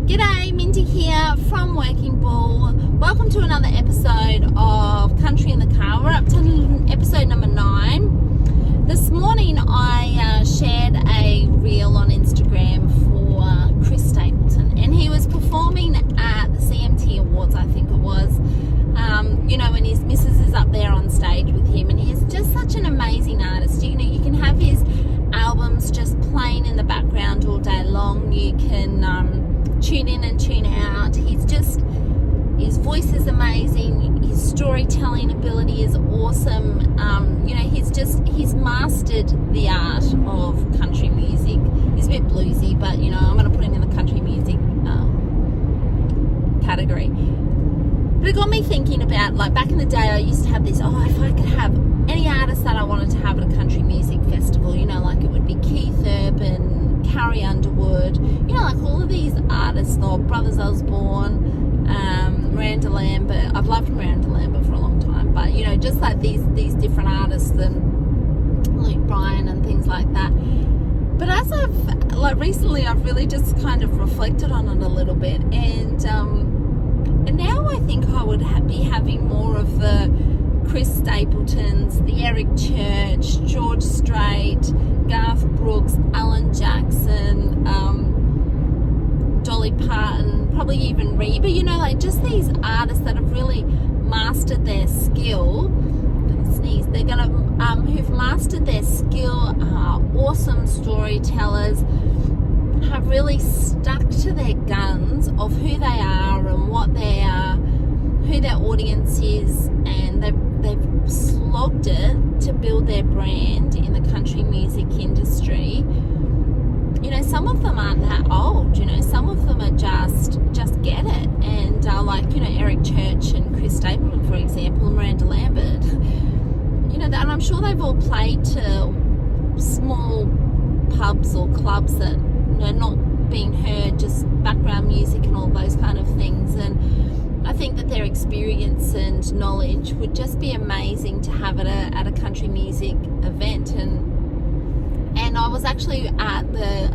G'day, Mindy here from Working Bull. Welcome to another episode of Country in the Car. We're up to episode number 9. This morning I shared a reel on Instagram for Chris Stapleton, and he was performing at the CMT Awards, I think it was. When his missus is up there on stage with him, and he's just such an amazing artist. You can have his albums just playing in the background all day long. You can tune in and tune out. His voice is amazing. His storytelling ability is awesome. He's mastered the art of country music. He's a bit bluesy, but I'm going to put him in the country music category. But it got me thinking about, like, back in the day I used to have this, if I could have any artist that I wanted to have at a country music festival, like it would be Keith Urban, Carrie Underwood, like all of these artists, or Brothers Osborne, Miranda Lambert. I've loved Miranda Lambert for a long time, but just like these different artists and Luke Bryan and things like that. But as recently I've really just kind of reflected on it a little bit, and now I think I would be having more of the Chris Stapletons, the Eric Church, George Strait, Garth Brooks, Alan Jackson, Dolly Parton, probably even Reba, just these artists that have really mastered their skill. They're gonna who've mastered their skill, are awesome storytellers, have really stuck to their guns of who they are and what they are, who their audience is, and they've slogged it to build their brand in the country music industry. Some of them aren't that old, some of them are just get it, and Eric Church and Chris Stapleton, for example, and Miranda Lambert, and I'm sure they've all played to small pubs or clubs that not being heard, just background music and all those kind of things, and I think that their experience and knowledge would just be amazing to have at a country music event. And I was actually at the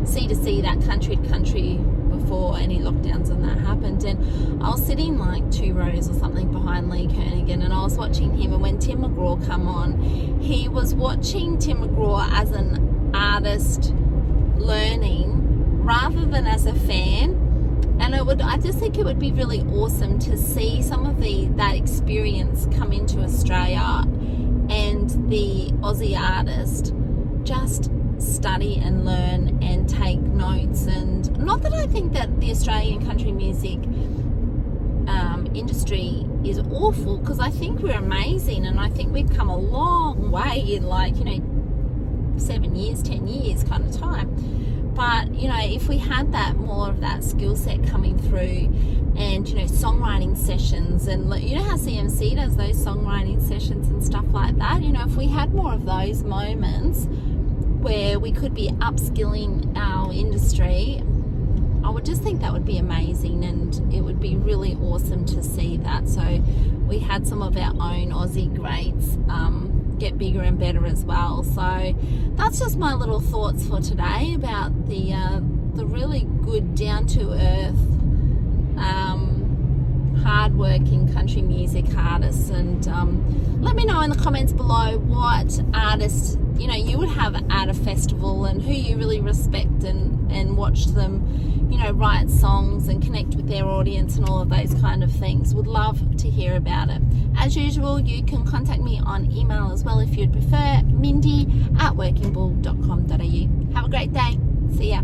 C2C, that Country to Country, before any lockdowns and that happened, and I was sitting like 2 rows or something behind Lee Kernaghan, and I was watching him, and when Tim McGraw come on, he was watching Tim McGraw as an artist learning rather than as a fan. And I just think it would be really awesome to see some of that experience come into Australia, and the Aussie artist just study and learn and take notes. And not that I think that the Australian country music industry is awful, because I think we're amazing, and I think we've come a long way in 7 years, 10 years kind of time. But if we had more of that skill set coming through, and songwriting sessions, and how CMC does those songwriting sessions and stuff like that, if we had more of those moments where we could be upskilling our industry, I would just think that would be amazing, and it would be really awesome to see that. So we had some of our own Aussie greats get bigger and better as well. So that's just my little thoughts for today about the really good, down to earth, hard-working country music artists. And let me know in the comments below what artists you would have at a festival, and who you really respect and watch them write songs and connect with their audience and all of those kind of things. Would love to hear about it. As usual, you can contact me on email as well if you'd prefer, mindy@workingbull.com.au. Have a great day. See ya.